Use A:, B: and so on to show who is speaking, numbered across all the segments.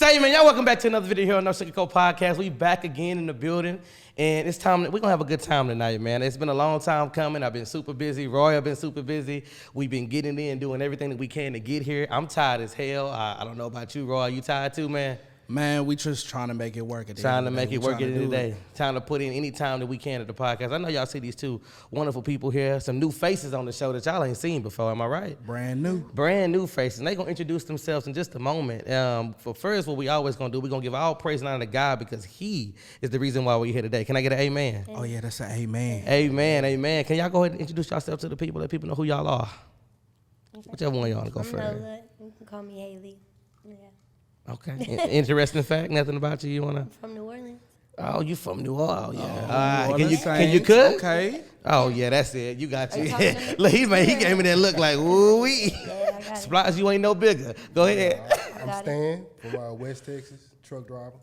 A: Hey, man, y'all welcome back to another video here on No Sugar Coat Podcast. We back again in the building, and it's time. We're going to have a good time tonight, man. It's been a long time coming. I've been super busy. Roy have been super busy. We've been getting in, doing everything that we can to get here. I'm tired as hell. I don't know about you, Roy. You tired too, man?
B: Man, we just trying to make it work.
A: Trying to make it work at the end of the day. Trying to put in any time that we can at the podcast. I know y'all see these two wonderful people here. Some new faces on the show that y'all ain't seen before. Am I right?
B: Brand new.
A: Brand new faces. And they going to introduce themselves in just a moment. For first, what we always going to do, we're going to give all praise and honor to God because he is the reason why we're here today. Can I get an amen?
B: Oh, yeah, that's an amen.
A: Amen, amen. Can y'all go ahead and introduce yourself to the people, let people know who y'all are? Whichever one of y'all want to go first.
C: Nola. You can call me Haley. Yeah.
A: Okay. Interesting fact. Nothing about you want to?
C: I'm from New Orleans.
A: Oh, you from New Orleans?
B: Yeah.
A: Can you cook?
B: Okay.
A: Oh yeah, that's it. You got you.
C: Look,
A: he gave me that look like ooh wee.
C: Yeah, I got it.
A: Splice, you ain't no bigger. Go ahead.
D: I'm Stan from West Texas, truck driver.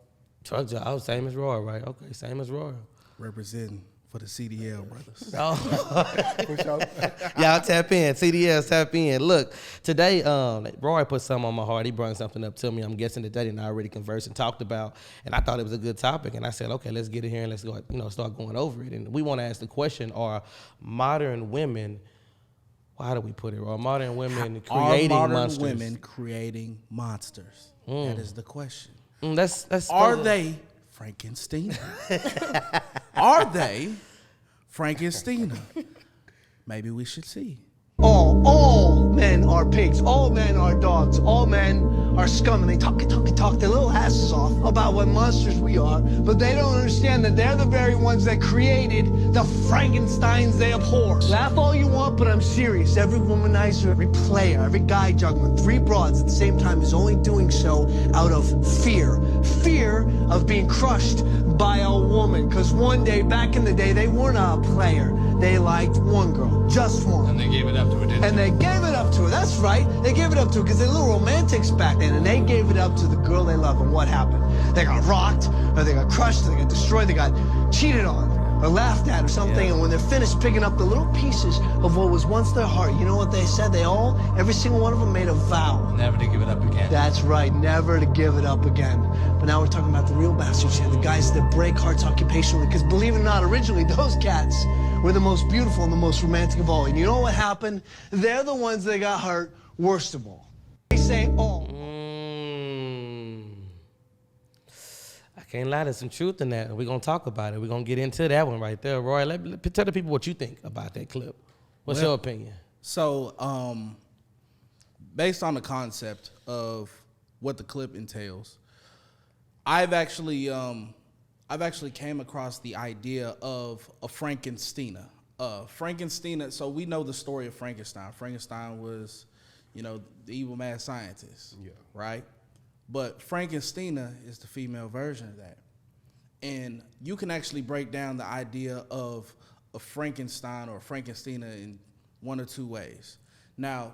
A: Truck job. Oh, same as Roy, right? Okay, same as Roy.
B: Representing for the CDL brothers.
A: Oh.
D: For sure.
A: Y'all tap in. CDS tap in. Look, today, Roy put something on my heart. He brought something up to me. I'm guessing that they and I already conversed and talked about, and I thought it was a good topic. And I said, okay, let's get it here and let's go, start going over it. And we want to ask the question: are modern women? How do we put it? Are modern women creating
B: Are modern
A: monsters?
B: women creating monsters? That is the question.
A: That's
B: Are they Frankenstein? Are they Frankenstein? Maybe we should see.
E: All men are pigs. All men are dogs. All men are scum. And they talk their little asses off about what monsters we are. But they don't understand that they're the very ones that created the Frankensteins they abhor. Laugh all you want, but I'm serious. Every womanizer, every player, every guy juggling 3 broads at the same time is only doing so out of fear. Fear of being crushed by a woman. Because one day, back in the day, they weren't a player. They liked one girl, just one.
F: And they gave it up to her, didn't
E: And they gave it up to her. That's right. They gave it up to her because they're little romantics back then. And they gave it up to the girl they love. And what happened? They got rocked, or they got crushed, or they got destroyed, they got cheated on, or laughed at, or something. And when they're finished picking up the little pieces of what was once their heart, you know what they said? Every single one of them made a vow.
F: Never to give it up again.
E: That's right, never to give it up again. But now we're talking about the real bastards here, the guys that break hearts occupationally. Because believe it or not, originally those cats were the most beautiful and the most romantic of all. And you know what happened? They're the ones that got hurt worst of all. They say,
A: I can't lie, there's some truth in that. We're going to talk about it. We're going to get into that one right there. Roy, tell the people what you think about that clip. What's your opinion?
B: So, based on the concept of what the clip entails, I've actually came across the idea of a Frankenstein. Frankenstein. So we know the story of Frankenstein. Frankenstein was, the evil mad scientist.
D: Yeah.
B: Right. But Frankenstein is the female version of that, and you can actually break down the idea of a Frankenstein or Frankenstein in one or two ways. Now,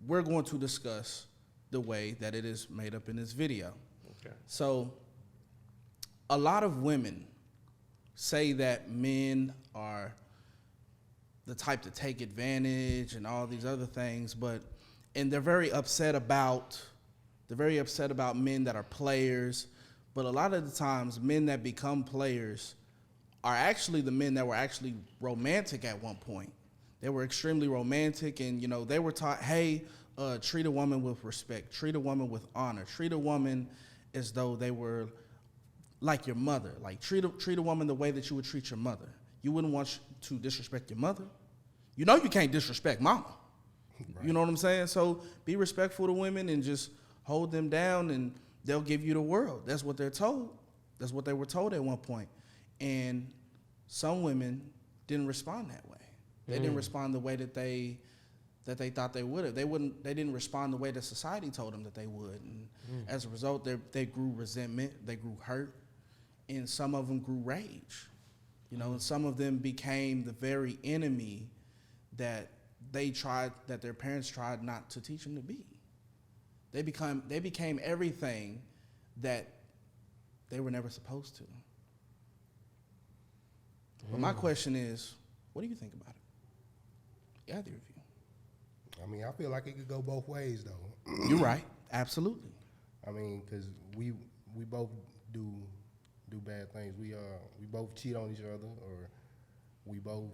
B: we're going to discuss the way that it is made up in this video.
A: Okay.
B: So, a lot of women say that men are the type to take advantage and all these other things, and they're very upset about men that are players. But a lot of the times, men that become players are actually the men that were actually romantic at one point. They were extremely romantic, and they were taught, hey, treat a woman with respect, treat a woman with honor, treat a woman as though they were like your mother. Like treat a woman the way that you would treat your mother. You wouldn't want to disrespect your mother. You can't disrespect mama. Right. You know what I'm saying? So be respectful to women and just hold them down, and they'll give you the world. That's what they're told. That's what they were told at one point. And some women didn't respond that way. They didn't respond the way that they thought they would have. They didn't respond the way that society told them that they would. And as a result, they grew resentment, they grew hurt, and some of them grew rage. And some of them became the very enemy that their parents tried not to teach them to be. They became everything that they were never supposed to. But my question is, what do you think about it? Either of you.
D: I mean, I feel like it could go both ways, though.
B: You're right. Absolutely.
D: I mean, because we both do bad things. We both cheat on each other, or we both,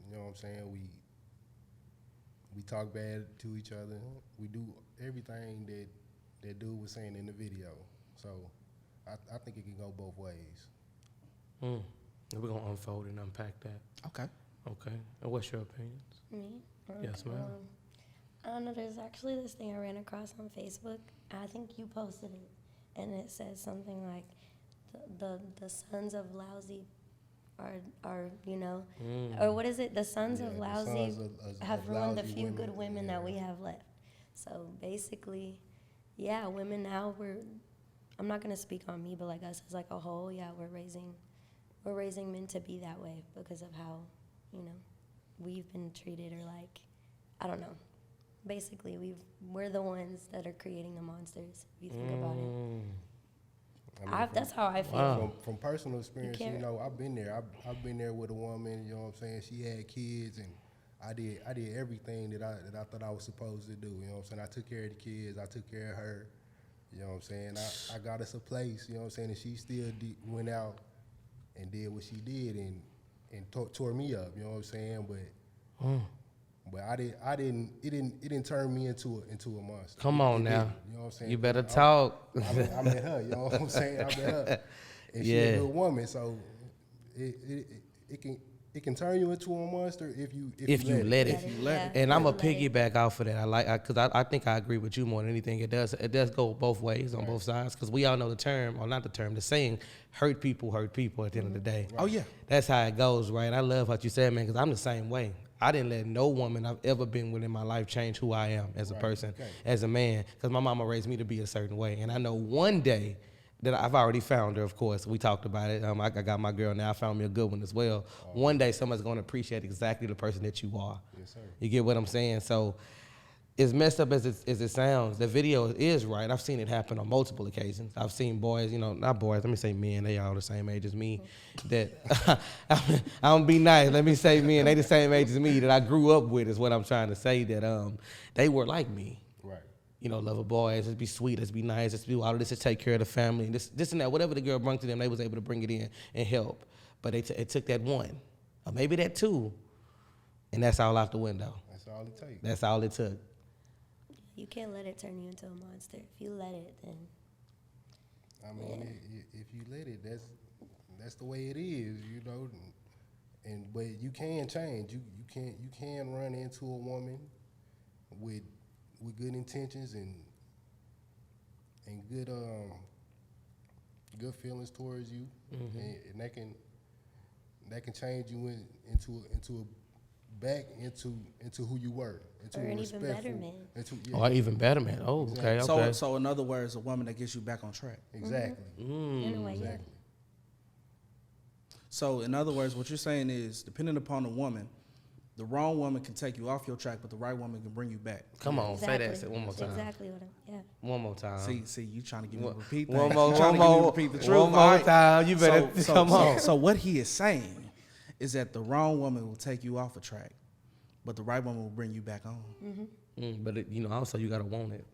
D: you know what I'm saying, we talk bad to each other. We do everything that dude was saying in the video. So I think it can go both ways.
A: Mm. We're gonna unfold and unpack that.
B: Okay.
A: Okay. And what's your opinions?
C: Me?
A: Yes, ma'am.
C: I don't know. There's actually this thing I ran across on Facebook. I think you posted it, and it says something like, "The sons of lousy are you know, or what is it? The sons of
D: the
C: lousy
D: sons of
C: have ruined the
D: lousy
C: few
D: women,
C: good women that we have left." So basically, yeah, women now I'm not gonna speak on me, but like us as like a whole, yeah, we're raising men to be that way because of how, you know, we've been treated, or like, I don't know. Basically, we're the ones that are creating the monsters, if you think about it.
D: I mean,
C: That's how I feel.
A: Wow.
D: From personal experience,
C: can't-
D: you know, I've been there. I've been there with a woman. You know what I'm saying? She had kids, and I did everything that I thought I was supposed to do. You know what I'm saying? I took care of the kids. I took care of her. You know what I'm saying? I got us a place. You know what I'm saying? And she still went out and did what she did and tore me up. You know what I'm saying? But it didn't turn me into a monster.
A: Come
D: It
A: on
D: didn't,
A: now.
D: you know what I'm saying?
A: You better talk.
D: I met her, you know what I'm saying? I met her. And she's
A: Yeah.
D: a good woman, so it can turn you into a monster if you
A: let it.
B: you let it.
A: And I'm a
C: Let it.
A: piggyback off of that. Because I think I agree with you more than anything. It does go both ways on both sides. Because we all know the term, or not the term, the saying, hurt people at the end of the day.
B: Oh yeah.
A: That's how it goes, right? I love what you said, man, because I'm the same way. I didn't let no woman I've ever been with in my life change who I am as a person, as a man, because my mama raised me to be a certain way. And I know one day that I've already found her, of course. We talked about it. I got my girl now. I found me a good one as well. One day someone's going to appreciate exactly the person that you are.
D: Yes, sir.
A: You get what I'm saying? So as messed up as it sounds, the video is right. I've seen it happen on multiple occasions. I've seen boys, not boys, let me say men, they all the same age as me, that, I don't be nice, let me say men, they the same age as me that I grew up with is what I'm trying to say, that they were like me.
D: Right.
A: Love a boy, let's be sweet, let's be nice, let's do all of this to take care of the family, and this and that, whatever the girl brought to them, they was able to bring it in and help. But it took that one, or maybe that two, and that's all out the window.
D: That's all it takes.
A: That's all it took.
C: You can't let it turn you into a monster. If you let it, then
D: I mean, if you let it, that's the way it is, you know. But you can change. You can run into a woman with good intentions and good feelings towards you, and that can change you into who you were, into
C: Or
D: a
C: an even
D: respectful,
C: better man.
A: Or even better, man. Oh, okay, okay.
B: So in other words, a woman that gets you back on track.
D: Exactly.
C: in a way, yeah.
D: Exactly.
B: So in other words, what you're saying is, depending upon the woman, the wrong woman can take you off your track, but the right woman can bring you back.
A: Come on, say that
C: Exactly.
A: one more time.
C: Exactly what I'm. Yeah.
A: One more time.
B: See, you trying to give me a repeat
A: One
B: things.
A: more,
B: You trying
A: one
B: to give me to
A: more,
B: repeat the truth.
A: one more
B: All right.
A: time. You better come on.
B: So what he is saying is that the wrong woman will take you off a track, but the right woman will bring you back on.
A: But also you gotta want it.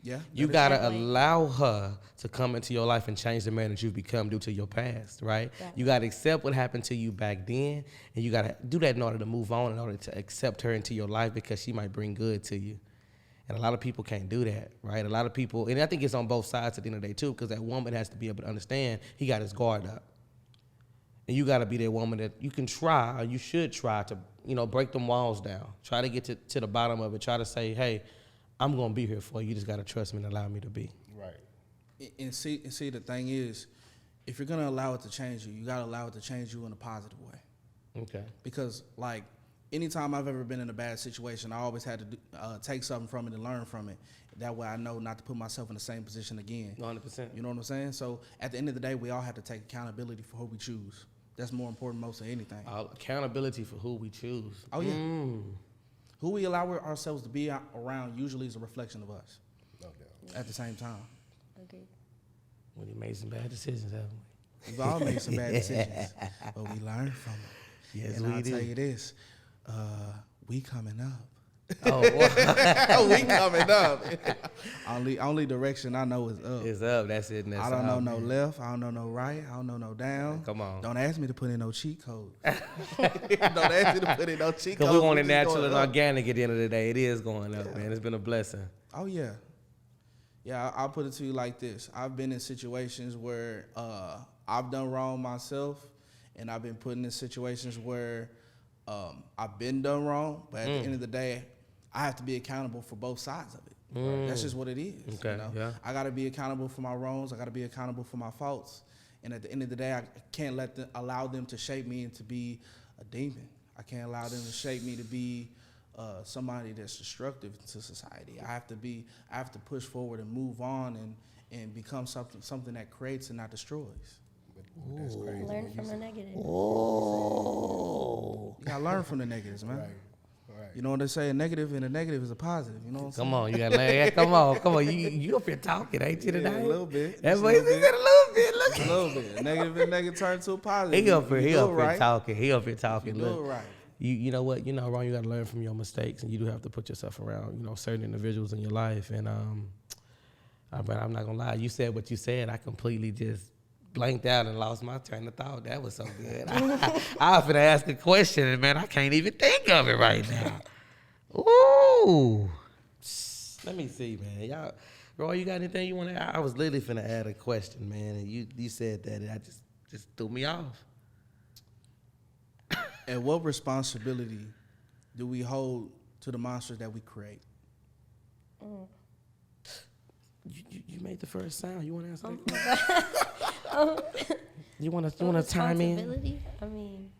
B: Yeah.
A: You
B: that is-
A: gotta
C: Exactly.
A: allow her to come into your life and change the man that you've become due to your past, right?
C: Right.
A: You gotta accept what happened to you back then, and you gotta do that in order to move on, in order to accept her into your life because she might bring good to you. And a lot of people can't do that, right? A lot of people, and I think it's on both sides at the end of the day too, because that woman has to be able to understand he got his guard up. And you gotta be that woman that you can try, or you should try to, break them walls down. Try to get to the bottom of it. Try to say, hey, I'm gonna be here for you. You just gotta trust me and allow me to be.
D: Right.
B: And see, the thing is, if you're gonna allow it to change you, you gotta allow it to change you in a positive way.
A: Okay.
B: Because like, anytime I've ever been in a bad situation, I always had to take something from it and learn from it. That way I know not to put myself in the same position again.
A: 100%.
B: You know what I'm saying? So at the end of the day, we all have to take accountability for who we choose. That's more important most of anything.
A: Accountability for who we choose.
B: Oh, yeah. Who we allow ourselves to be around usually is a reflection of us
D: No doubt.
B: at the same time.
C: Agreed.
A: When you made some bad decisions, haven't we?
B: We've all made some bad decisions, but we learn from it.
A: Yes,
B: and
A: we
B: I'll
A: do.
B: tell you this, we coming up.
A: Oh, well,
B: We coming up. only direction I know is up.
A: it's up. That's it. And that's
B: I don't know
A: out.
B: no left. I don't know no right. I don't know no down.
A: Come on.
B: Don't ask me to put in no cheat codes. Don't ask me to put in no cheat codes.
A: Because we want it
B: just
A: natural
B: going
A: and
B: up.
A: organic at the end of the day. It is going up, man. It's been a blessing.
B: Oh yeah, yeah. I'll put it to you like this: I've been in situations where I've done wrong myself, and I've been put in situations where I've been done wrong. But at the end of the day, I have to be accountable for both sides of it. That's just what it is.
A: Okay,
B: You know?
A: yeah.
B: I got to be accountable for my wrongs. I got to be accountable for my faults. And at the end of the day, I can't allow them to shape me into be a demon. I can't allow them to shape me to be somebody that's destructive to society. I have to push forward and move on and become something that creates and not destroys.
D: But that's crazy.
C: Learn
D: man.
C: from the negative.
A: Oh.
B: You gotta learn from the negatives, man.
D: Right.
B: You know what they say? A negative and a negative is a positive. You know what I'm saying?
A: Come on, you got to learn. Come on. You up here talking, ain't you
B: Yeah,
A: tonight?
B: a little bit.
A: That
B: Just
A: boy said a little bit. Look.
B: A little bit. A negative and negative turn to a positive.
A: He up here.
B: You
A: He
B: do
A: up
B: it
A: here
B: right.
A: talking. He up here talking.
B: You do
A: Look.
B: it right.
A: You know what? You know wrong. You got to learn from your mistakes, and you do have to put yourself around certain individuals in your life. And but I'm not gonna lie. You said what you said. I completely just blanked out and lost my train of thought. That was so good. I was finna ask a question, and man, I can't even think of it right now. Ooh. Let me see, man. Y'all, Roy, you got anything you want to add? I was literally finna add a question, man, and you said that, and I just threw me off.
B: And what responsibility do we hold to the monsters that we create?
A: You made the first sound. You want to answer that? You want to chime in?
C: Responsibility? I mean,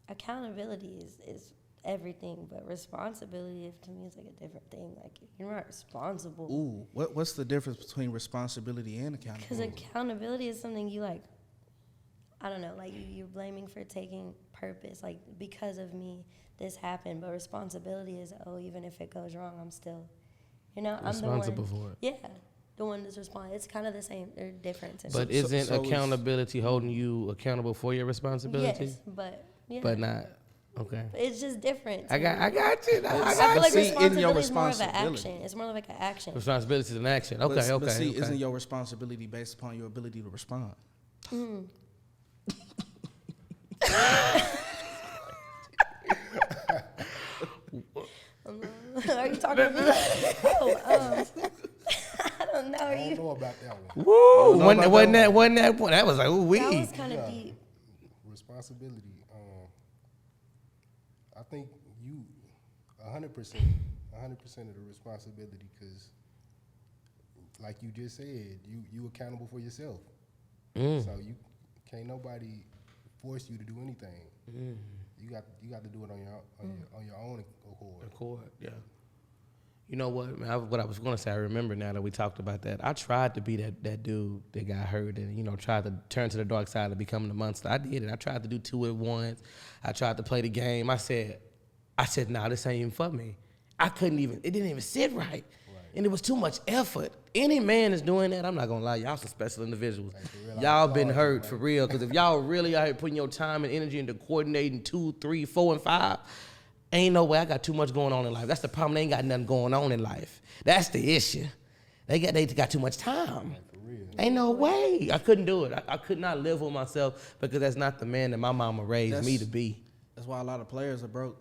C: accountability is everything, but responsibility to me is like a different thing. Like, you're not responsible.
B: Ooh, what's the difference between responsibility and
C: Because
B: accountability?
C: accountability is something you like, I don't know, like you're blaming for taking purpose. Like, because of me, this happened. But responsibility is, even if it goes wrong, I'm still, I'm
A: Responsible
C: the one.
A: for it.
C: Yeah, the one that's responsible. It's kind of the same. They're different. To
A: But
C: me.
A: isn't
B: so
A: accountability holding you accountable for your responsibility?
C: Yes, but yeah.
A: But not. Okay.
C: It's just different.
A: I got you.
C: I
A: I
C: feel
A: got
C: like
B: see, in your
C: responsibility is more of an
B: responsibility.
C: action. It's more like an action.
A: responsibility is an action. Okay,
B: But
A: okay.
B: see,
A: okay.
B: isn't your responsibility based upon your ability to respond?
C: Are you talking about? I don't know. Are
D: I don't
C: you?
D: know about that one.
A: Woo!
B: know about
A: Wasn't that one? That was like, ooh wee.
C: That was kind of deep.
D: Responsibility. I think you 100% of the responsibility, because like you just said, you accountable for yourself. So you can't nobody force you to do anything. You got to do it on your own accord.
A: Accord, yeah. You know what, man? What I was going to say, I remember now that we talked about that. I tried to be that dude that got hurt and, tried to turn to the dark side of becoming a monster. I did it. I tried to do 2 at once. I tried to play the game. I said, nah, this ain't even for me. It didn't even sit right. And it was too much effort. Any man is doing that, I'm not going to lie, y'all some special individuals. Y'all been hurt for real, because if y'all really out here putting your time and energy into coordinating 2, 3, 4, and 5, ain't no way. I got too much going on in life. That's the problem. They ain't got nothing going on in life. That's the issue. They got too much time. Ain't no way. I couldn't do it. I could not live with myself, because that's not the man that my mama raised me to be.
B: That's why a lot of players are broke.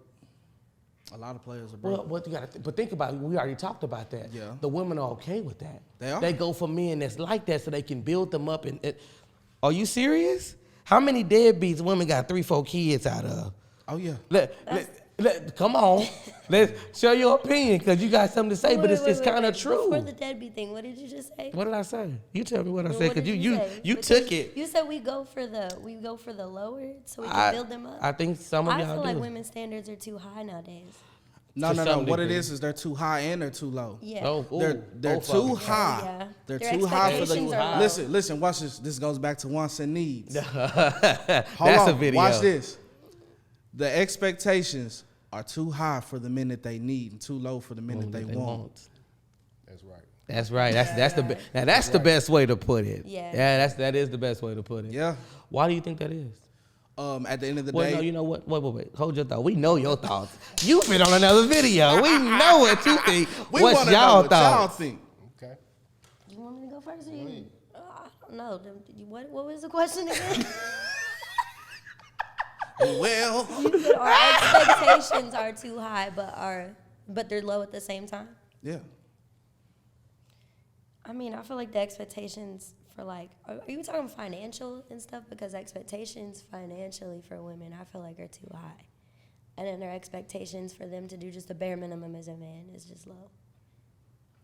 B: A lot of players are broke.
A: Well, but think about it. We already talked about that.
B: Yeah.
A: The women are okay with that.
B: They are.
A: They go for men that's like that so they can build them up. Are you serious? How many deadbeats women got 3, 4 kids out of?
B: Oh yeah.
A: Come on. Let's show your opinion, because you got something to say, but it's kind of true.
C: Before the deadbeat thing, what did you just say?
A: What did I say? You tell me what I
C: Well,
A: said,
C: what
A: because
C: did
A: you
C: say?
A: you
C: Because
A: took it.
C: You said we go for the lower so we can build them up.
A: I think some of
C: I
A: y'all
C: feel like
A: do.
C: women's standards are too high nowadays.
B: No.
A: To some
B: What it
A: degree.
B: is they're too high and they're too low.
C: Yeah.
A: Oh, ooh,
B: They're
A: both of
B: too
A: them.
B: high.
C: Yeah.
B: They're
C: Their
B: too high for the.
C: expectations are low.
B: Listen. Watch this. This goes back to wants and needs.
A: That's
B: Hold on.
A: a video.
B: Watch this. The expectations are too high for the men that they need and too low for the men that they want.
D: That's right.
A: That's right. That's the best way to put it.
C: Yeah.
A: That is the best way to put it.
B: Yeah.
A: Why do you think that is?
B: At the end of the
A: Well,
B: day,
A: no, you know what? Wait. Hold your thought. We know your thoughts. You've been on another video. We know what you think.
B: we
A: What's
B: want to know
A: y'all
B: what y'all
A: thoughts?
B: think.
D: Okay.
C: You want me to go first, or you? I don't know. What was the question again?
B: Well,
C: You said our expectations are too high, but they're low at the same time.
B: yeah.
C: I mean, I feel like the expectations for like, are you talking financial and stuff? Because expectations financially for women, I feel like are too high. And then their expectations for them to do just the bare minimum as a man is just low.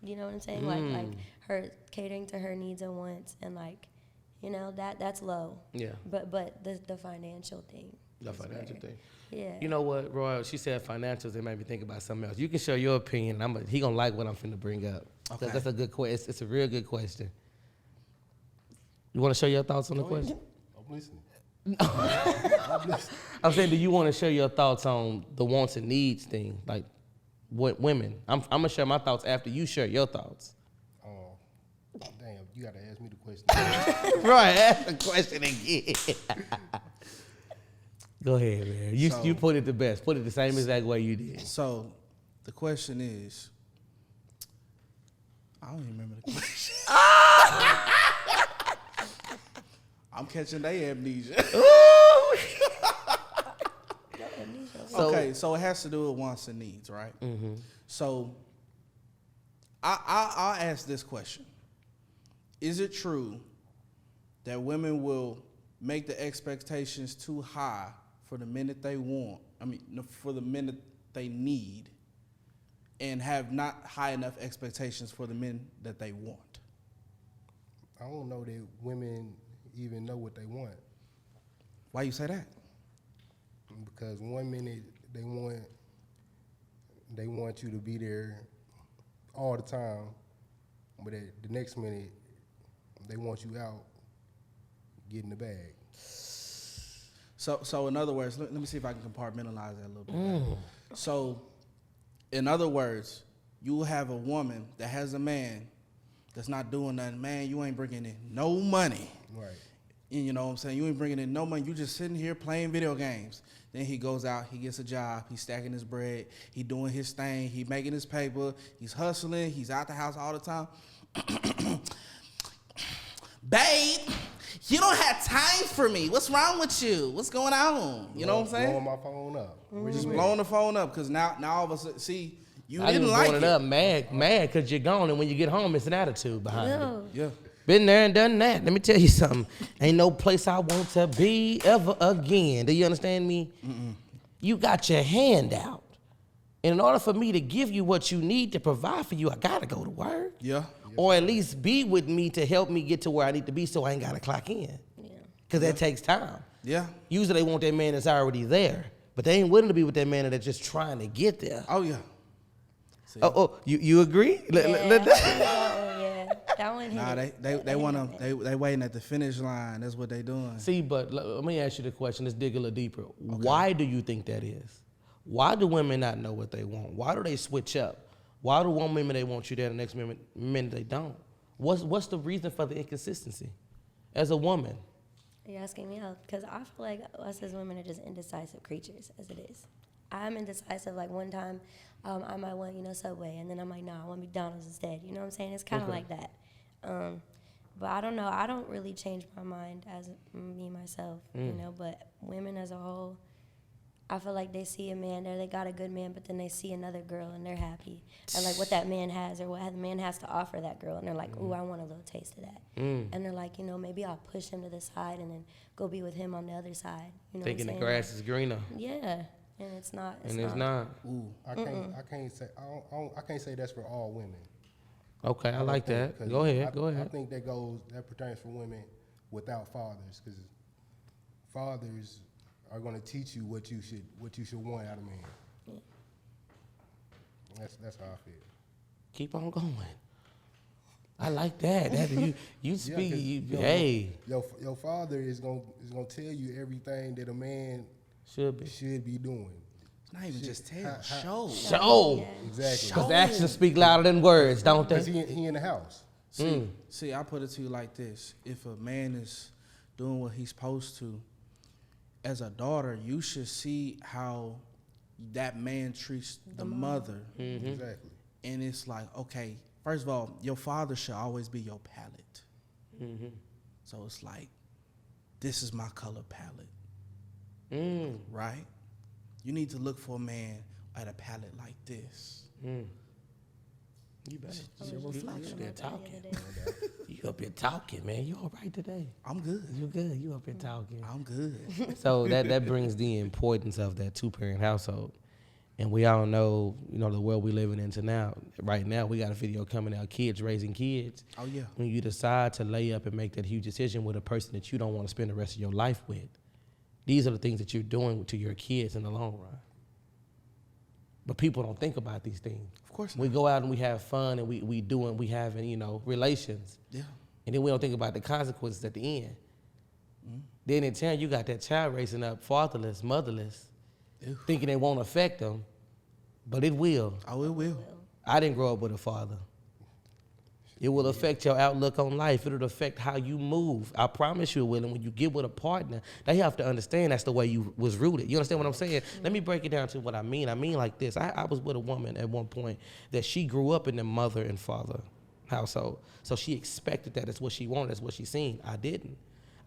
C: You know what I'm saying? Like her catering to her needs and wants, and like, you know, that's low.
A: Yeah.
C: But the financial thing.
A: The
C: is
A: financial
C: where-
A: thing.
C: Yeah.
A: You know what, Roy? She said financials. It made me think about something else. You can share your opinion. He gonna like what I'm finna bring up.
B: Okay.
A: That's a good question. It's a real good question. You want to share your thoughts on the question?
D: I'm listening.
A: I'm saying, do you want to share your thoughts on the wants and needs thing, like what women? I'm gonna share my thoughts after you share your thoughts.
D: Oh, damn! You gotta ask me the question.
A: Right, ask the question again. Go ahead, man. You put it the best. Put it the same exact way you did.
B: So, the question is, I don't even remember the question. I'm catching their amnesia. Okay, so it has to do with wants and needs, right? Mm-hmm. So, I'll ask this question: is it true that women will make the expectations too high for the men that they want? I mean, for the men that they need, and have not high enough expectations for the men that they want?
D: I don't know that women even know what they want,
B: Why you say that?
D: because one minute they want you to be there all the time, but at the next minute they want you out getting the bag.
B: So in other words, let me see if I can compartmentalize that a little bit better. So, in other words, you will have a woman that has a man that's not doing nothing. Man, you ain't bringing in no money.
D: Right.
B: And you know what I'm saying? You ain't bringing in no money. You just sitting here playing video games. Then he goes out, he gets a job, he's stacking his bread, he doing his thing, he making his paper, he's hustling, he's out the house all the time. Babe, you don't have time for me. What's wrong with you? What's going on? You know what I'm saying?
D: Blowing my phone up. Where
B: Just
D: you at?
B: blowing the phone up because now all of a sudden, see, you
A: I
B: didn't
A: even
B: like
A: blowing
B: it.
A: it up, mad, because you're gone, and when you get home, it's an attitude behind it.
C: No.
B: Yeah.
A: Been there and done that. Let me tell you something. Ain't no place I want to be ever again. Do you understand me? You got your hand out. And in order for me to give you what you need to provide for you, I gotta go to work.
B: Yeah.
A: Or at least be with me to help me get to where I need to be so I ain't gotta clock in.
C: Yeah.
A: Because that takes time.
B: Yeah.
A: Usually they want that man that's already there. But they ain't willing to be with that man that's just trying to get there.
B: Oh, yeah.
A: You agree?
C: Yeah, that one hit
B: Nah,
C: it.
B: they want to, they waiting at the finish line. That's what they doing.
A: See, but let me ask you the question. Let's dig a little deeper. Why do you think that is? Why do women not know what they want? Why do they switch up? Why do one minute they want you there, the next minute they don't? What's the reason for the inconsistency as a woman?
C: Are you asking me out? Because I feel like us as women are just indecisive creatures, as it is. I'm indecisive. Like one time, I might want, Subway, and then I'm like, nah, I want McDonald's instead. You know what I'm saying? It's kind of like that. But I don't know. I don't really change my mind as me, myself, But women as a whole, I feel like they see a man there, they got a good man, but then they see another girl and they're happy. Or like what that man has or what the man has to offer that girl. And they're like, ooh, I want a little taste of that. And they're like, maybe I'll push him to the side and then go be with him on the other side. You know
A: Thinking
C: what
A: the
C: I'm saying?
A: grass is greener.
C: Yeah. And it's not.
A: It's not.
B: Ooh.
D: I can't say that's for all women.
A: Okay, I like that.
D: 'Cause
A: Go ahead.
D: I think that pertains for women without fathers, because fathers are going to teach you what you should want out of man.
C: Yeah.
D: That's how I feel.
A: Keep on going. I like that. You speak.
D: Yeah, 'cause
A: Hey,
D: your father is gonna tell you everything that a man
A: should be.
D: doing.
B: It's not even just tell. Show.
A: Show.
C: Yeah.
D: Exactly.
A: Because actions speak louder than words, don't
D: Because
A: they?
D: he in the house.
B: See, I put it to you like this. If a man is doing what he's supposed to, as a daughter, you should see how that man treats the mother.
D: Exactly.
B: And it's like, okay, first of all, your father should always be your palette. So it's like, this is my color palette. Right? You need to look for a man at a palette like this.
A: You better.
C: I was
A: You
C: just talking about that the other
A: talking.
C: day.
A: You up here talking, man. You all right today?
B: I'm good.
A: You good? You up here talking?
B: I'm good.
A: So that brings the importance of that 2-parent household. And we all know, the world we living into now. Right now, we got a video coming out, kids raising kids.
B: Oh, yeah.
A: When you decide to lay up and make that huge decision with a person that you don't want to spend the rest of your life with, these are the things that you're doing to your kids in the long run. But people don't think about these things.
B: Of course not.
A: We go out and we have fun and we having, relations.
B: Yeah.
A: And then we don't think about the consequences at the end. Then in turn, you got that child raising up fatherless, motherless, thinking it won't affect them, but it will.
B: Oh, it will.
A: I didn't grow up with a father. It will affect your outlook on life. It'll affect how you move. I promise you it will. And when you get with a partner, they have to understand that's the way you was rooted. You understand what I'm saying? Let me break it down to what I mean. I mean like this. I was with a woman at one point that she grew up in the mother and father household. So she expected that. That's what she wanted. That's what she seen. I didn't.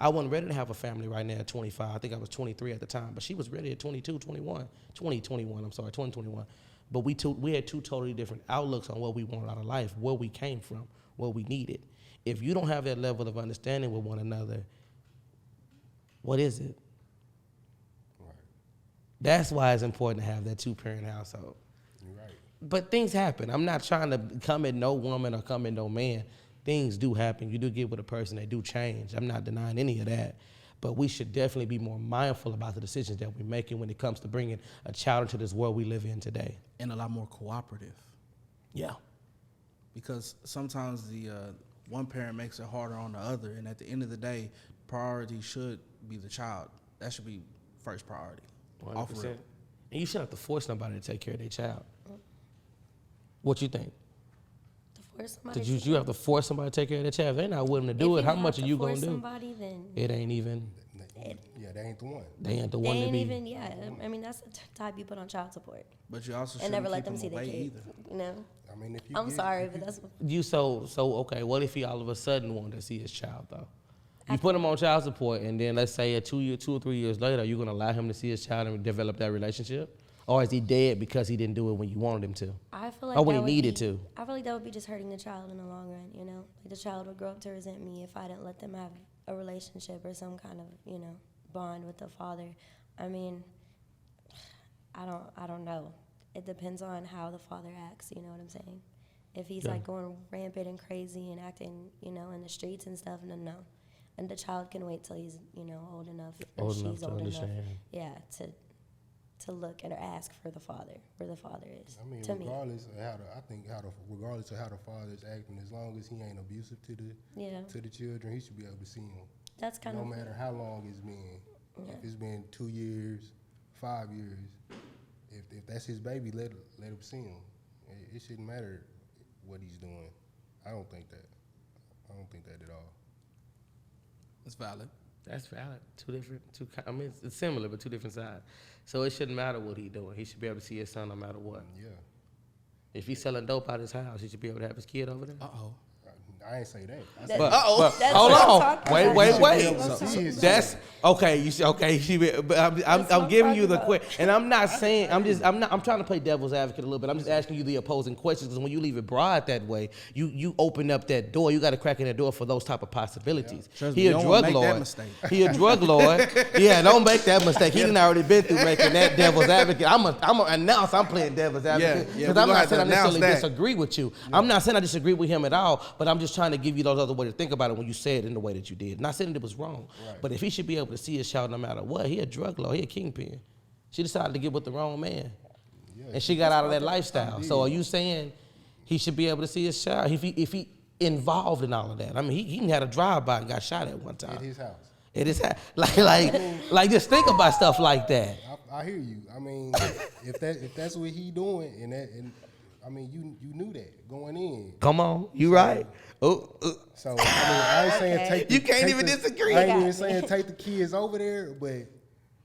A: I wasn't ready to have a family right now at 25. I think I was 23 at the time. But she was ready at 22, 21. 2021. But we had two totally different outlooks on what we wanted out of life, where we came from, what we needed. If you don't have that level of understanding with one another, what is it?
D: Right.
A: That's why it's important to have that 2-parent household.
D: You're right.
A: But things happen. I'm not trying to come at no woman or come at no man. Things do happen. You do get with a person, they do change. I'm not denying any of that. But we should definitely be more mindful about the decisions that we're making when it comes to bringing a child into this world we live in today.
B: And a lot more cooperative.
A: Yeah.
B: Because sometimes the one parent makes it harder on the other, and at the end of the day, priority should be the child. That should be first priority.
A: 100%.
B: Off rip.
A: And you shouldn't have to force somebody to take care of their child. What you think?
C: To force somebody
A: Did
C: to
A: you have to force somebody to take care of their child? If they're not willing to do it, how much are you going to do?
C: Somebody, then
A: It ain't even.
D: Yeah, that ain't the one.
A: They ain't the
C: they
A: one to
C: ain't
A: be.
C: even. Yeah, I mean that's the type you put on child support
B: But you also
C: and
B: shouldn't
C: never let
B: keep
C: them see their
B: away
C: kid.
B: either.
C: You know.
D: I mean, if you
C: I'm
D: get-
C: sorry,
D: if
C: but
D: you-
C: that's
A: You so okay. What if he all of a sudden wanted to see his child though? You put him on child support, and then let's say 2 or 3 years later, are you gonna allow him to see his child and develop that relationship, or is he dead because he didn't do it when you wanted him to?
C: I feel like
A: Or when
C: that
A: he
C: would
A: needed
C: be-
A: to.
C: I feel like that would be just hurting the child in the long run. You know, like the child would grow up to resent me if I didn't let them have a relationship or some kind of bond with the father. I mean, I don't know. It depends on how the father acts. You know what I'm saying? If he's like going rampant and crazy and acting, in the streets and stuff, then no. And the child can wait till he's, old enough or
A: Old enough
C: she's
A: to
C: old enough,
A: understand.
C: yeah, to look and ask for the father, where the father is.
D: I mean,
C: to me,
D: regardless of regardless of how the father is acting, as long as he ain't abusive to the children, he should be able to see them.
C: that's kind
D: No
C: of
D: matter how long it's been.
C: Yeah.
D: If it's been 2 years, 5 years, if that's his baby, let him see him. It shouldn't matter what he's doing. I don't think that at all.
B: It's valid.
A: That's valid. I mean, it's similar, but two different sides. So it shouldn't matter what he's doing. He should be able to see his son no matter what.
D: Yeah.
A: If he's selling dope out his house, he should be able to have his kid over there.
B: Uh-oh.
D: I ain't say that. I
C: That-
D: said,
A: But
C: That's
A: hold
C: what I'm
A: on,
C: talking
A: wait.
C: about.
A: That's okay. You see, okay. But I'm
C: what I'm
A: giving you
C: talking
A: the
C: about.
A: question, and I'm not saying I'm trying to play devil's advocate a little bit. I'm just asking you the opposing questions because when you leave it broad that way, you open up that door. You got to crack in that door for those type of possibilities.
B: Trust
A: He
B: me,
A: a
B: you don't
A: drug
B: wanna make that
A: lord.
B: mistake.
A: He a drug lord. Yeah, don't make that mistake. He done already been through making that devil's advocate. I'm gonna announce I'm playing devil's advocate
B: Yeah,
A: because
B: we
A: I'm
B: gonna
A: not
B: have
A: saying I
B: to announce
A: necessarily
B: that.
A: disagree with you. I'm not saying I disagree with him at all, but I'm just trying to give you those other ways to think about it when you say it in the way that you did. Not saying that it was wrong, but if he should be able to see his child no matter what, he a drug lord, he a kingpin. She decided to get with the wrong man, and she got out of that lifestyle. So are you saying he should be able to see his child if he involved in all of that? I mean, he had a drive-by and got shot at one time.
D: at his house.
A: It is like just think about stuff like that.
D: I hear you. I mean, if that's what he doing, and I mean, you knew that going in.
A: Come on, you right?
D: So I mean, I ain't saying take.
A: You can't
D: take
A: even disagree.
D: I ain't even saying take the kids over there, but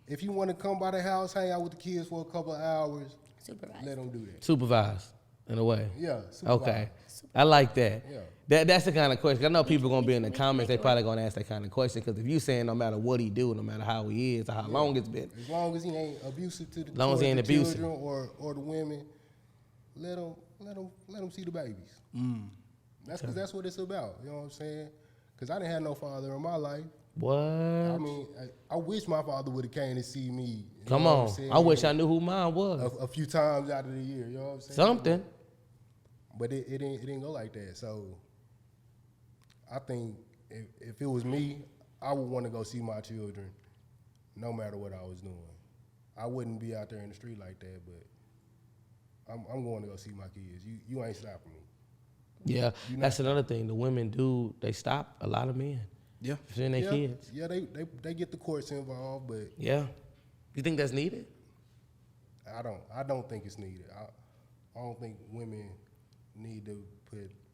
D: if you want to come by the house, hang out with the kids for a couple of hours,
C: Supervised.
D: let them do that.
A: Supervised, in a way.
D: Yeah.
A: Okay. I like that.
D: Yeah.
A: That's the kind of question. I know people going to be in the
C: we can
A: comments. They
C: make it
A: probably going to ask that kind of question because if you saying no matter what he do, no matter how he is or how long it's been,
D: As long as he ain't abusive to the,
A: Long as he ain't
D: the
A: abusive.
D: children or the women, let them see the babies. That's because that's what it's about. You know what I'm saying? Because I didn't have no father in my life.
A: what?
D: I mean, I wish my father would have came to see me. You
A: Come
D: know what
A: on.
D: I'm saying?
A: I wish I knew who mine was.
D: a few times out of the year. You know what I'm saying?
A: Something.
D: But it didn't go like that. So I think if it was me, I would want to go see my children, no matter what I was doing. I wouldn't be out there in the street like that, but I'm going to go see my kids. You ain't stopping me.
A: Yeah, that's another thing. The women do, they stop a lot of men.
B: Yeah.
A: Seeing their kids.
D: Yeah, they get the courts involved, but
A: Yeah. You think that's needed?
D: I don't think it's needed. I don't think women need to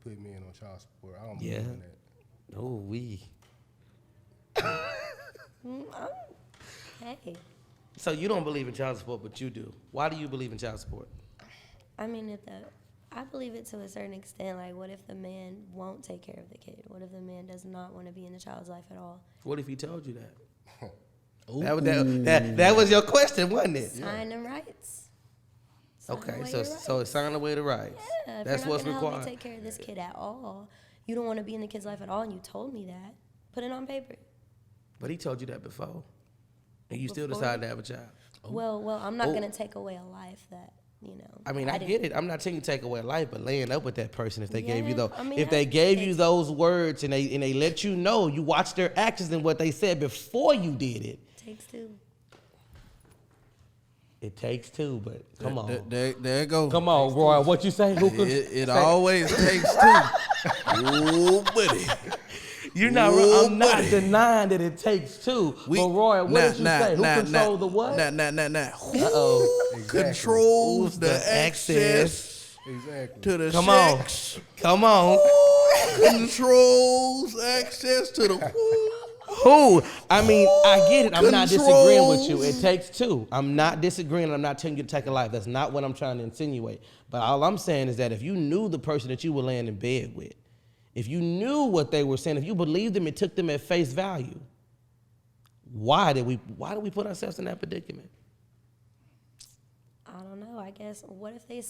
D: put men on child support. I don't believe in that.
A: Oh, we.
C: Hey,
A: So you don't believe in child support, but you do. Why do you believe in child support?
C: I mean, I believe it to a certain extent. Like, what if the man won't take care of the kid? What if the man does not want to be in the child's life at all?
A: What if he told you that? That was your question, wasn't it?
C: Sign them rights. Sign
A: Okay,
C: away
A: so
C: your
A: so it's signing away the rights.
C: Yeah, if
A: That's
C: you're not
A: what's
C: gonna help me
A: required.
C: take care of this kid at all, you don't want to be in the kid's life at all, and you told me that. Put it on paper.
A: But he told you that before, and you still
C: Before?
A: decided to have a child.
C: Well, I'm not gonna take away a life that
A: I mean, I
C: didn't-
A: get it. I'm not saying you take away life, but laying up with that person if they gave you
C: Yeah,
A: those,
C: I mean,
A: if they
C: I
A: gave
C: think
A: you those words and they let you know, you watch their actions and what they said before you did it.
C: Takes two.
A: It takes two, but come on,
B: There it goes.
A: come on, Roy. What you say? Who could,
B: It
A: say-
B: always takes two. Oh, buddy.
A: You're not.
B: Ooh,
A: I'm not
B: buddy.
A: denying that it takes two. But Roy, what did you say? Who controls the what?
B: Who
A: Uh-oh.
B: controls the access
D: Exactly.
B: to the
A: Come on.
B: sex?
A: Come on.
B: Controls access to the
A: Who? I mean, I get it. I'm not disagreeing with you.
B: Controls.
A: It takes two. I'm not disagreeing. I'm not telling you to take a life. That's not what I'm trying to insinuate. But all I'm saying is that if you knew the person that you were laying in bed with, if you knew what they were saying, if you believed them and took them at face value, why did we put ourselves in that predicament?
C: I don't know. I guess what if they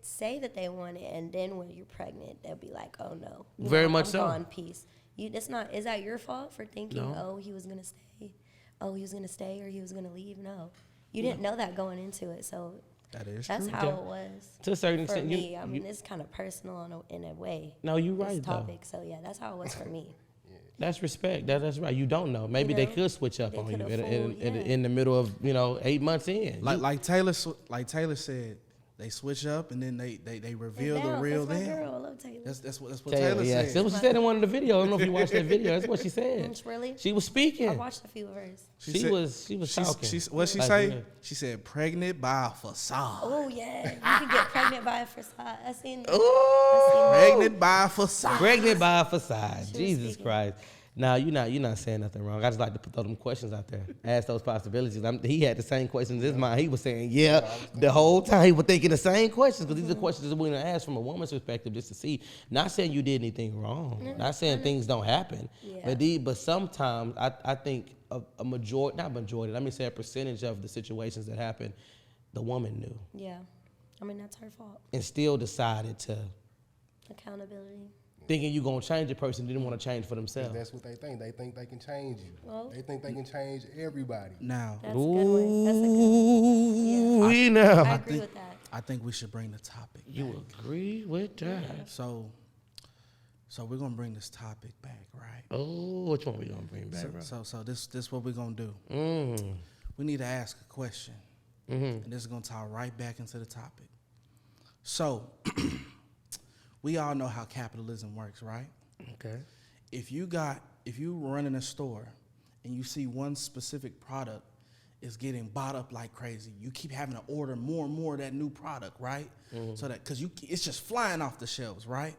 C: say that they want it, and then when you're pregnant, they'll be like, "Oh no."
A: Very much
C: I'm
A: so.
C: gone, peace. It's not. Is that your fault for thinking?
A: No.
C: Oh, he was gonna stay. Oh, he was gonna stay, or he was gonna leave. No, you didn't know that going into it. So
B: That's
C: that's
B: true.
C: how
A: Okay.
C: it was.
A: To a certain
C: For
A: extent,
C: me, I mean, it's kind of personal in a way.
A: No, you're
C: This
A: right, though.
C: topic. So yeah, that's how it was for me.
A: That's respect. That's right. You don't know. Maybe they
C: know,
A: could switch up
C: they
A: on you
C: could
A: in,
C: afford, yeah.
A: in the middle of 8 months in.
B: Like Taylor said, they switch up and then they reveal the
C: Damn,
B: real
C: that's my
B: them.
C: girl. I love Taylor.
B: That's what
A: Taylor,
B: Taylor
A: yeah.
B: said.
A: That's what she said in one of the videos. I don't know if you watched that video. That's what she said.
C: Really?
A: She was speaking.
C: I watched a few of hers.
A: She was talking.
B: What she
A: Like,
B: say?
A: yeah.
B: She said, "Pregnant by a facade."
C: Oh yeah, you can get pregnant by a facade. I seen.
B: Pregnant by a facade.
A: Pregnant by a facade.
C: She was
A: Jesus
C: speaking.
A: Christ. Now you're not saying nothing wrong. I just like to throw them questions out there, ask those possibilities. He had the same questions in his mind. He was saying, yeah, the whole time he was thinking the same questions because these are questions that we're gonna ask from a woman's perspective just to see. Not saying you did anything wrong. Not saying things don't happen.
C: Yeah.
A: But sometimes I think a majority, not majority. Let me say a percentage of the situations that happened, the woman knew
C: Yeah, I mean that's her fault.
A: and still decided to.
C: Accountability.
A: Thinking you're gonna change a person, didn't want to change for themselves.
D: That's what they think. They think they can change you.
C: Well-
D: They think they can change everybody.
B: Now,
C: That's a good one. That's a good one.
A: We know.
C: I agree with that.
B: I think we should bring the topic.
A: You agree with that?
B: So we're gonna bring this topic back, right?
A: Oh, which one we gonna bring back, bro?
B: So this what we're gonna do.
A: Mm.
B: We need to ask a question, and this is gonna tie right back into the topic. So, we all know how capitalism works, right?
A: Okay.
B: If you run in a store and you see one specific product is getting bought up like crazy, you keep having to order more and more of that new product, right? So that because it's just flying off the shelves, right?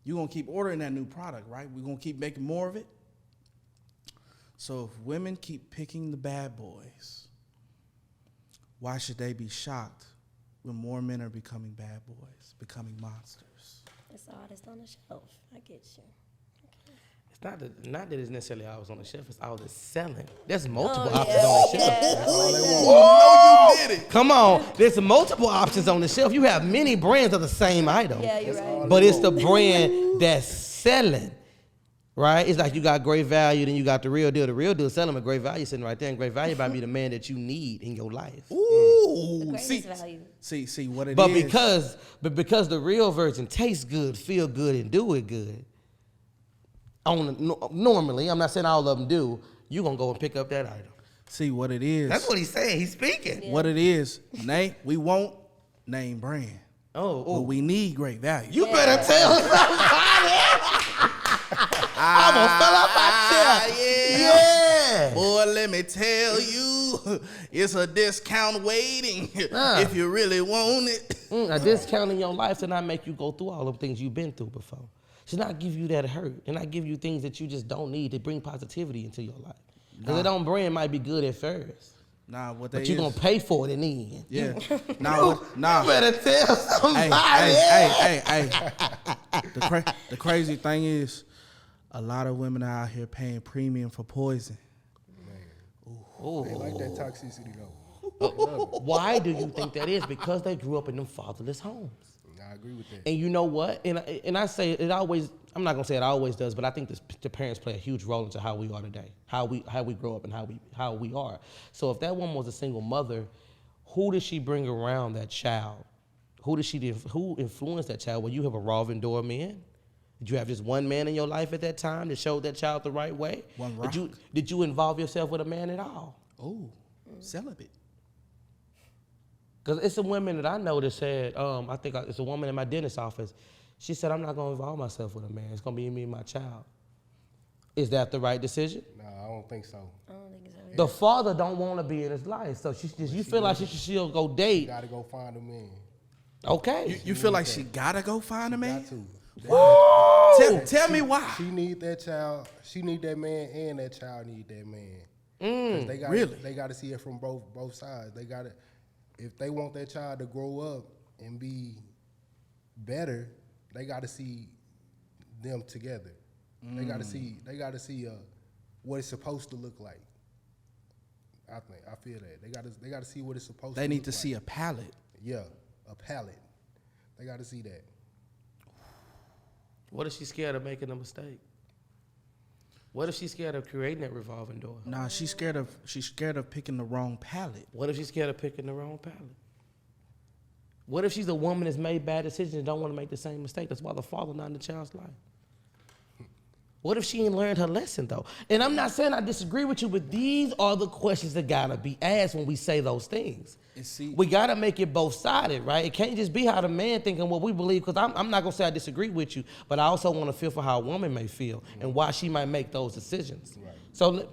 B: You're gonna keep ordering that new product, right? We're gonna keep making more of it. So if women keep picking the bad boys, why should they be shocked when more men are becoming bad boys, becoming monsters?
C: It's all that's on the shelf. I get you.
A: It's not that it's necessarily always on the shelf. It's all that's selling. There's multiple
C: Oh,
A: options
C: yeah.
A: on the shelf.
D: That's all they want.
B: Oh, you did it.
A: Come on, there's multiple options on the shelf. You have many brands of the same item.
C: Yeah, you're right.
A: But it's the brand that's selling, right? It's like you got Great Value, then you got the Real Deal. The Real Deal selling at Great Value sitting right there, and Great Value might be the man that you need in your life.
B: Ooh,
C: The greatest value.
B: see what it is.
A: But because the real version tastes good, feel good, and do it good, normally, I'm not saying all of them do, you're going to go and pick up that item.
B: See what it is.
A: That's what he's saying. He's speaking.
C: Yeah.
B: What it is. We won't name brand.
A: Oh,
B: But we need great value.
A: you better tell somebody. I'm going to fill up my chair. Yeah.
B: Boy, let me tell you, it's a discount waiting if you really want it.
A: A discount in your life to not make you go through all the things you've been through before. Should not give you that hurt and not give you things that you just don't need to bring positivity into your life. Because it don't brand might be good at first,
B: Nah, what they
A: but you're going to pay for it in the end.
B: Yeah. Nah.
A: You better tell somebody.
B: Hey. The crazy thing is, a lot of women are out here paying premium for poison.
D: They like that toxicity though. They love it.
A: Why do you think that is? Because they grew up in them fatherless homes.
D: I agree with that.
A: And you know what? And I say it always. I'm not gonna say it always does, but I think the parents play a huge role into how we are today, how we grow up, and how we are. So if that woman was a single mother, who did she bring around that child? Who influenced that child? Well, you have a revolving door man. Did you have just one man in your life at that time that showed that child the right way?
B: One rock.
A: Did you involve yourself with a man at all?
B: Oh, celibate.
A: Because it's some women that I know that said, I think it's a woman in my dentist's office. She said, I'm not going to involve myself with a man. It's going to be me and my child. Is that the right decision?
D: No, I don't think so.
C: I don't think so.
A: The father don't want to be in his life. So you feel like she should still go date.
D: You gotta go find a man.
A: Okay.
B: You feel like she gotta go find a man?
D: Got to.
B: Tell me why.
D: She need that child. She need that man, and that child need that man. 'Cause they gotta,
B: really?
D: They got to see it from both sides. They got to, if they want that child to grow up and be better, they got to see them together. They got to see. They got to see what it's supposed to look like. I feel that they got to see what it's supposed.
B: They
D: to
B: need
D: look
B: to
D: like.
B: see a palette.
D: Yeah, a palette. They got to see that.
A: What if she's scared of making a mistake? What if she's scared of creating that revolving door?
B: Nah, she's scared of picking the wrong palette.
A: What if she's scared of picking the wrong palette? What if she's a woman that's made bad decisions and don't want to make the same mistake? That's why the father not in the child's life. What if she ain't learned her lesson, though? And I'm not saying I disagree with you, but these are the questions that gotta be asked when we say those things.
B: And see,
A: We gotta make it both-sided, right? It can't just be how the man thinking what we believe, because I'm not gonna say I disagree with you, but I also wanna feel for how a woman may feel and why she might make those decisions.
D: Right.
A: So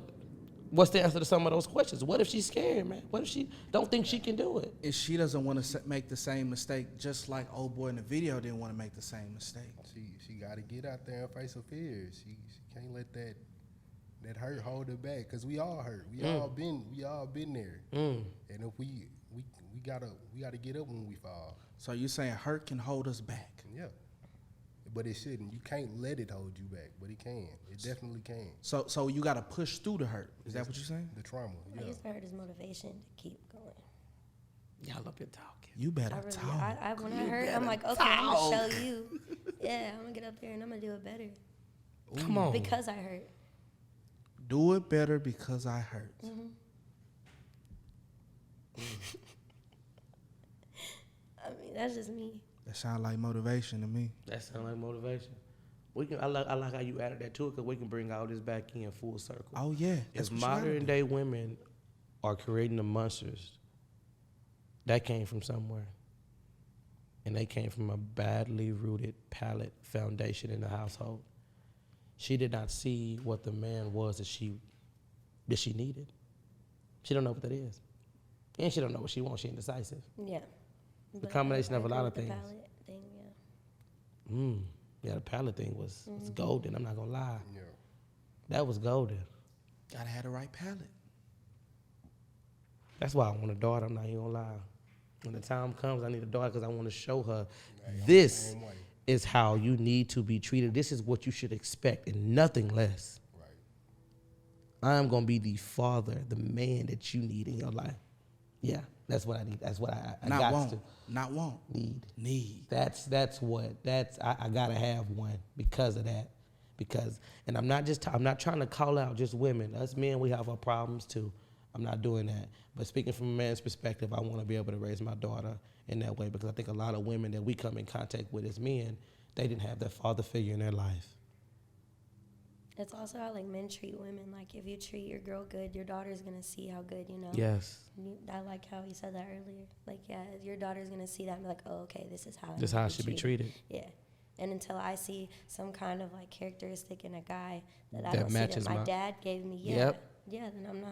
A: what's the answer to some of those questions? What if she's scared, man? What if she don't think she can do it?
B: if she doesn't want to make the same mistake, just like old boy in the video didn't want to make the same mistake.
D: She got to get out there and face her fears. She can't let that hurt hold her back, because we all hurt. We all been there. And if we gotta get up when we fall.
B: So you saying hurt can hold us back?
D: Yeah. But it shouldn't. You can't let it hold you back, but it can. It definitely can.
B: So you got to push through the hurt. Is that what you're saying?
D: The trauma.
C: I
D: Yeah.
C: use her as motivation to keep going.
A: Y'all up here talking.
B: You better
C: I really,
B: talk.
C: when I heard, I'm like, okay, I'm gonna show you. Yeah, I'm gonna get up there and I'm gonna do it better
A: Come on.
C: because I hurt.
B: Do it better because I hurt.
C: I mean, that's just me.
B: That sounds like motivation to me.
A: That sounds like motivation. I like how you added that to it, because we can bring all this back in full circle.
B: Oh yeah.
A: If
B: That's what you gotta
A: modern
B: do.
A: day women are creating the monsters, that came from somewhere. And they came from a badly rooted palate foundation in the household. She did not see what the man was that she needed. She don't know what that is. And she don't know what she wants. She indecisive.
C: Yeah. But
A: combination
C: I
A: of a lot
C: agree
A: of
C: with the
A: things.
C: palette thing, yeah.
A: Yeah, the palate thing was golden. I'm not gonna lie.
D: Yeah.
A: That was golden.
B: Gotta have the right palate.
A: That's why I want a daughter. I'm not even gonna lie. When the time comes, I need a daughter because I want to show her this is how you need to be treated. This is what you should expect and nothing less.
D: Right.
A: I'm gonna be the father, the man that you need in your life. Yeah, that's what I need. That's what I
B: Not
A: got
B: want.
A: to
B: Not want.
A: need. That's I gotta have one because of that. And I'm not trying to call out just women. Us men, we have our problems too. I'm not doing that. But speaking from a man's perspective, I want to be able to raise my daughter in that way because I think a lot of women that we come in contact with as men, they didn't have that father figure in their life.
C: It's also how like men treat women. Like if you treat your girl good, your daughter's gonna see how good, you know.
A: Yes.
C: I like how you said that earlier. Like yeah, your daughter's gonna see that and be like, oh okay, this is how.
A: This is how I should be treated.
C: Yeah. And until I see some kind of like characteristic in a guy that I
A: That
C: don't see
A: matches
C: that my
A: my-
C: dad gave me,
A: Yep.
C: then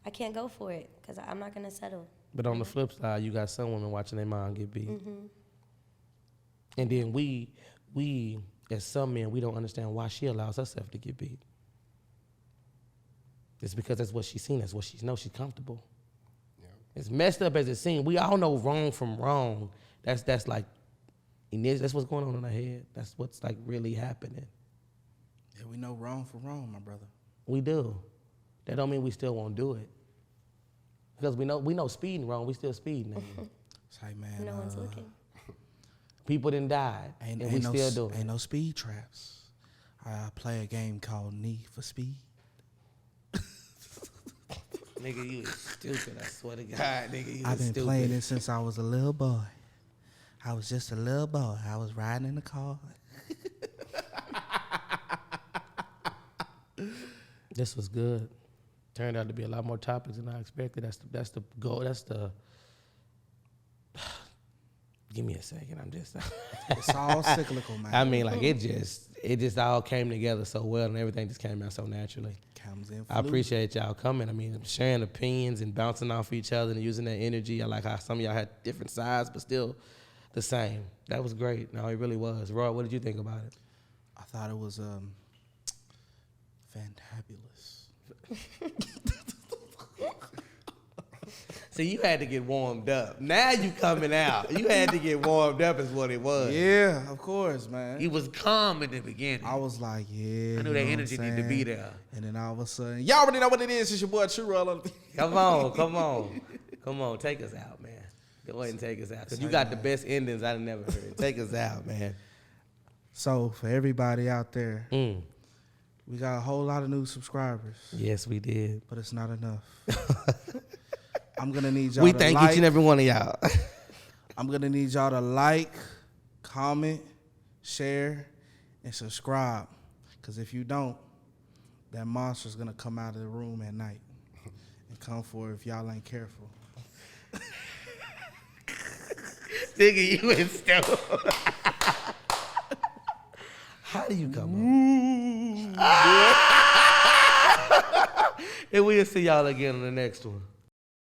C: I can't go for it because I'm not gonna settle.
A: But on the flip side, you got some women watching their mom get beat.
C: Mm-hmm.
A: And then we, as some men, we don't understand why she allows herself to get beat. It's because that's what she's seen. That's what she knows. She's comfortable.
D: Yeah.
A: As messed up as it seems, we all know wrong from wrong. That's like, that's what's going on in our head. That's what's like really happening.
B: Yeah, we know wrong for wrong, my brother.
A: We do. That don't mean we still won't do it. Because we know speeding wrong. We still speeding.
B: It's like, man,
C: No one's looking.
A: People didn't die, and we still do it.
B: Ain't no speed traps. I play a game called Need for Speed.
A: Nigga, you is stupid. I swear to God, nigga, you
B: I've
A: is
B: been
A: stupid.
B: playing it since I was a little boy. I was just a little boy. I was riding in the car.
A: This was good. Turned out to be a lot more topics than I expected. That's the goal. That's the. Give me a second. I'm just.
B: It's all cyclical, man.
A: I mean, like it just all came together so well, and everything just came out so naturally.
B: Comes in
A: I
B: fluid.
A: appreciate y'all coming. I mean, sharing opinions and bouncing off each other and using that energy. I like how some of y'all had different sides, but still the same. That was great. No, it really was. Roy, what did you think about it?
B: I thought it was fantabulous.
A: See, you had to get warmed up. Now you coming out. You had to get warmed up is what it was.
B: Yeah, of course, man.
A: He was calm in the beginning.
B: I was like, yeah.
A: I knew that energy needed to be there.
B: And then all of a sudden, y'all already know what it is. It's your boy True Roller.
A: Come on. Take us out, man. Go ahead and take us out. Because you got the best endings I've never heard. Take us out, man.
B: So, for everybody out there,
A: Mm.
B: we got a whole lot of new subscribers,
A: Yes, we did.
B: but it's not enough. I'm going to need y'all
A: We
B: to
A: thank
B: like.
A: each and every one of y'all.
B: I'm going to need y'all to like, comment, share, and subscribe. Because if you don't, that monster's going to come out of the room at night and come for it if y'all ain't careful.
A: Nigga, you is stupid. How do you come up? And we'll see y'all again on the next one.